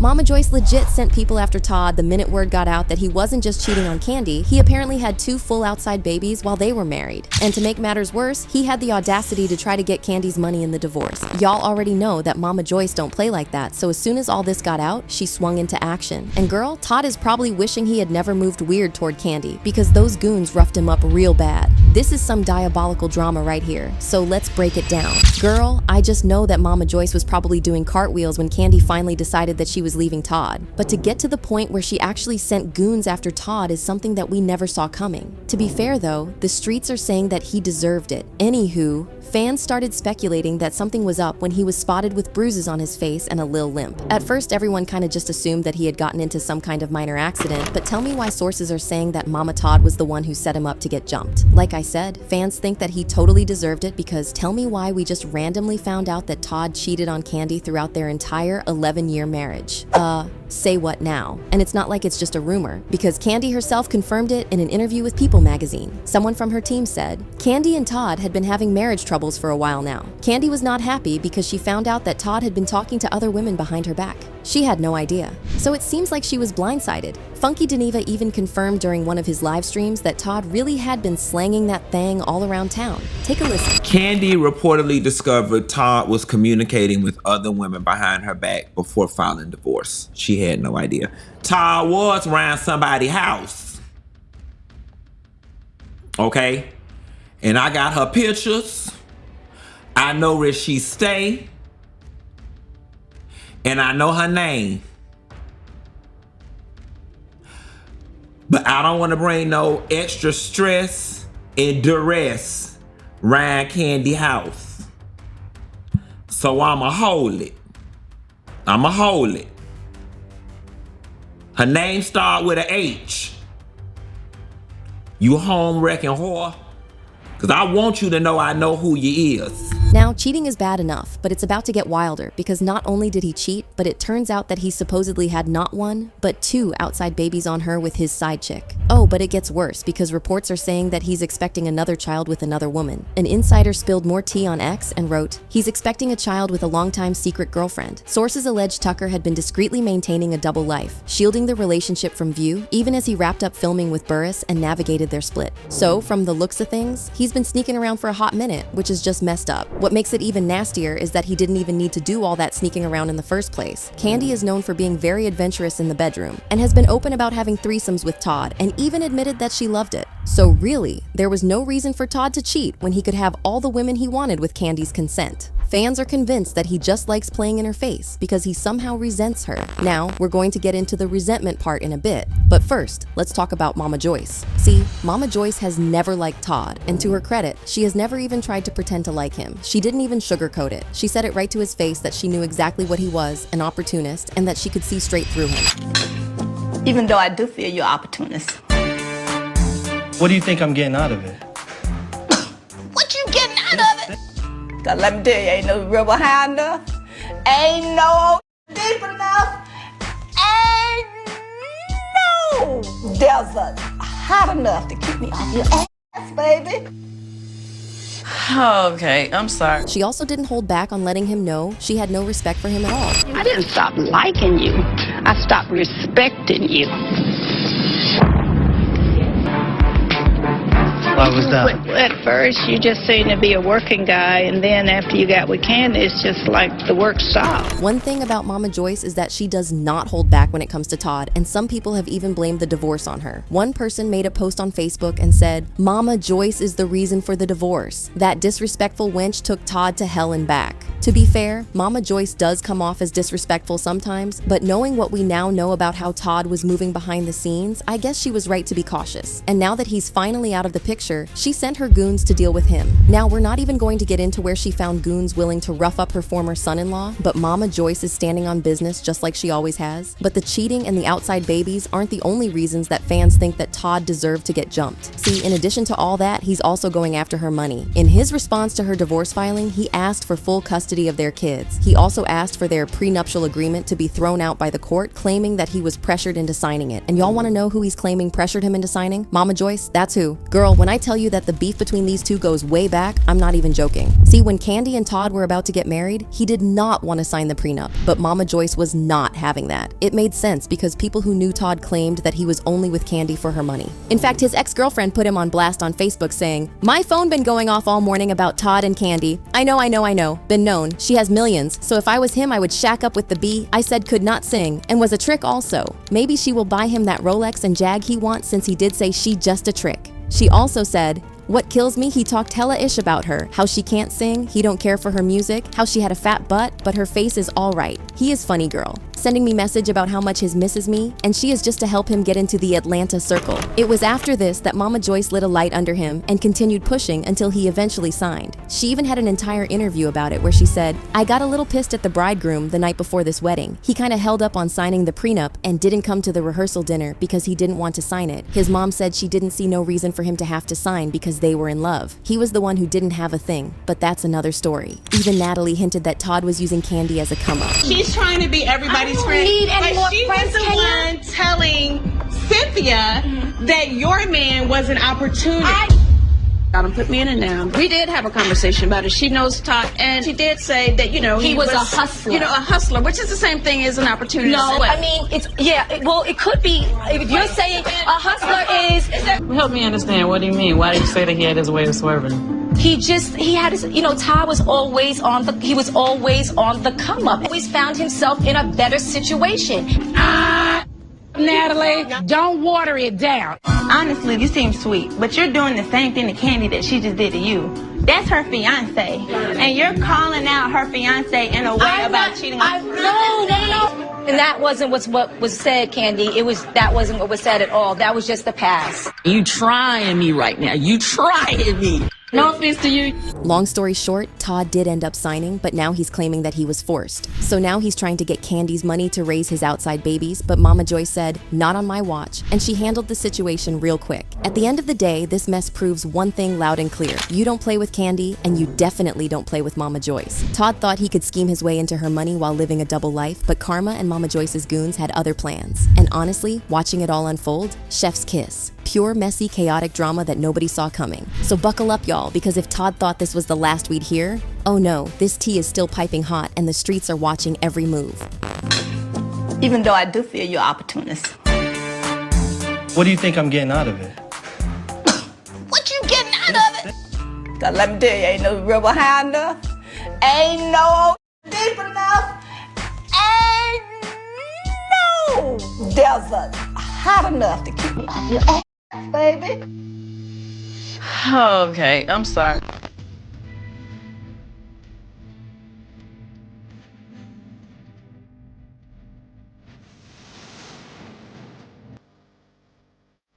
Mama Joyce legit sent people after Todd the minute word got out that he wasn't just cheating on Kandi, he apparently had 2 full outside babies while they were married. And to make matters worse, he had the audacity to try to get Kandi's money in the divorce. Y'all already know that Mama Joyce don't play like that, so as soon as all this got out, she swung into action. And girl, Todd is probably wishing he had never moved weird toward Kandi, because those goons roughed him up real bad. This is some diabolical drama right here, so let's break it down. Girl, I just know that Mama Joyce was probably doing cartwheels when Kandi finally decided that she was leaving Todd. But to get to the point where she actually sent goons after Todd is something that we never saw coming. To be fair though, the streets are saying that he deserved it. Anywho, fans started speculating that something was up when he was spotted with bruises on his face and a lil limp. At first, everyone kind of just assumed that he had gotten into some kind of minor accident, but tell me why sources are saying that Mama Todd was the one who set him up to get jumped. Like I said, fans think that he totally deserved it because tell me why we just randomly found out that Todd cheated on Kandi throughout their entire 11-year marriage. Say what now? And it's not like it's just a rumor, because Kandi herself confirmed it in an interview with People magazine. Someone from her team said, Kandi and Todd had been having marriage troubles for a while now. Kandi was not happy because she found out that Todd had been talking to other women behind her back. She had no idea. So it seems like she was blindsided. Funky Deneva even confirmed during one of his live streams that Todd really had been slanging that thing all around town. Take a listen. Kandi reportedly discovered Todd was communicating with other women behind her back before filing divorce. She had no idea. Todd was around somebody's house. Okay? And I got her pictures. I know where she stay. And I know her name. But I don't want to bring no extra stress and duress around Kandi house. So I'ma hold it. I'ma hold it. Her name start with a H. You home wrecking whore? Cause I want you to know I know who you is. Now, cheating is bad enough, but it's about to get wilder because not only did he cheat, but it turns out that he supposedly had not 1, but 2 outside babies on her with his side chick. Oh, but it gets worse because reports are saying that he's expecting another child with another woman. An insider spilled more tea on X and wrote, he's expecting a child with a longtime secret girlfriend. Sources allege Tucker had been discreetly maintaining a double life, shielding the relationship from view, even as he wrapped up filming with Burris and navigated their split. So, from the looks of things, he's been sneaking around for a hot minute, which is just messed up. What makes it even nastier is that he didn't even need to do all that sneaking around in the first place. Kandi is known for being very adventurous in the bedroom and has been open about having threesomes with Todd and even admitted that she loved it. So really, there was no reason for Todd to cheat when he could have all the women he wanted with Kandi's consent. Fans are convinced that he just likes playing in her face because he somehow resents her. Now, we're going to get into the resentment part in a bit, but first, let's talk about Mama Joyce. See, Mama Joyce has never liked Todd, and to her credit, she has never even tried to pretend to like him. She didn't even sugarcoat it. She said it right to his face that she knew exactly what he was, an opportunist, and that she could see straight through him. Even though I do feel you're an opportunist. What do you think I'm getting out of it? What you getting out of it? Cause let me tell you, ain't no river high enough, ain't no deep enough, ain't no desert hot enough to keep me off your ass, baby. Okay, I'm sorry. She also didn't hold back on letting him know she had no respect for him at all. I didn't stop liking you. I stopped respecting you. Why was that? Well, at first, you just seemed to be a working guy, and then after you got with Kandi, it's just like the work stopped. One thing about Mama Joyce is that she does not hold back when it comes to Todd, and some people have even blamed the divorce on her. One person made a post on Facebook and said, Mama Joyce is the reason for the divorce. That disrespectful wench took Todd to hell and back. To be fair, Mama Joyce does come off as disrespectful sometimes, but knowing what we now know about how Todd was moving behind the scenes, I guess she was right to be cautious. And now that he's finally out of the picture, she sent her goons to deal with him. Now, we're not even going to get into where she found goons willing to rough up her former son-in-law, but Mama Joyce is standing on business just like she always has. But the cheating and the outside babies aren't the only reasons that fans think that Todd deserved to get jumped. See, in addition to all that, he's also going after her money. In his response to her divorce filing, he asked for full custody custody of their kids. He also asked for their prenuptial agreement to be thrown out by the court, claiming that he was pressured into signing it. And y'all want to know who he's claiming pressured him into signing? Mama Joyce, that's who. Girl, when I tell you that the beef between these two goes way back, I'm not even joking. See, when Kandi and Todd were about to get married, he did not want to sign the prenup, but Mama Joyce was not having that. It made sense because people who knew Todd claimed that he was only with Kandi for her money. In fact, his ex-girlfriend put him on blast on Facebook saying, "My phone been going off all morning about Todd and Kandi. I know. Been known. She has millions, so if I was him, I would shack up with the B I said could not sing and was a trick also. Maybe she will buy him that Rolex and Jag he wants since he did say she just a trick." She also said, "What kills me, he talked hella-ish about her, how she can't sing, he don't care for her music, how she had a fat butt, but her face is all right. He is funny girl." Sending me message about how much his misses me, and she is just to help him get into the Atlanta circle. It was after this that Mama Joyce lit a light under him and continued pushing until he eventually signed. She even had an entire interview about it where she said, "I got a little pissed at the bridegroom the night before this wedding. He kind of held up on signing the prenup and didn't come to the rehearsal dinner because he didn't want to sign it. His mom said she didn't see no reason for him to have to sign because they were in love. He was the one who didn't have a thing, but that's another story." Even Natalie hinted that Todd was using Kandi as a come-up. She's trying to be everybody's friend, but she was the one telling Cynthia that your man was an opportunity. Don't put me in it now. We did have a conversation about it. She knows Todd, and she did say that, you know, he was a hustler. You know, a hustler, which is the same thing as an opportunity. No, I mean, well, it could be. If you're saying a hustler is. Help me understand. What do you mean? Why do you say that he had his way of swerving? He had his, Todd was always on the come up. Always found himself in a better situation. Natalie, don't water it down. Honestly, you seem sweet, but you're doing the same thing to Kandi that she just did to you. That's her fiance, and you're calling out her fiance in a way about cheating on. No. And that wasn't what was said, Kandi. That wasn't what was said at all. That was just the past. You trying me right now. You trying me. No offense to you. Long story short, Todd did end up signing, but now he's claiming that he was forced. So now he's trying to get Kandi's money to raise his outside babies, but Mama Joyce said, "Not on my watch," and she handled the situation real quick. At the end of the day, this mess proves one thing loud and clear. You don't play with Kandi, and you definitely don't play with Mama Joyce. Todd thought he could scheme his way into her money while living a double life, but Karma and Mama Joyce's goons had other plans. And honestly, watching it all unfold, chef's kiss. Pure, messy, chaotic drama that nobody saw coming. So buckle up, y'all, because if Todd thought this was the last we'd hear, oh no, this tea is still piping hot and the streets are watching every move. Even though I do feel you're opportunist. What do you think I'm getting out of it? What you getting out of it? 'Cause let me tell you, ain't no river high enough. Ain't no deep enough. Ain't no desert hot enough to keep me on your ass, baby. Okay, I'm sorry.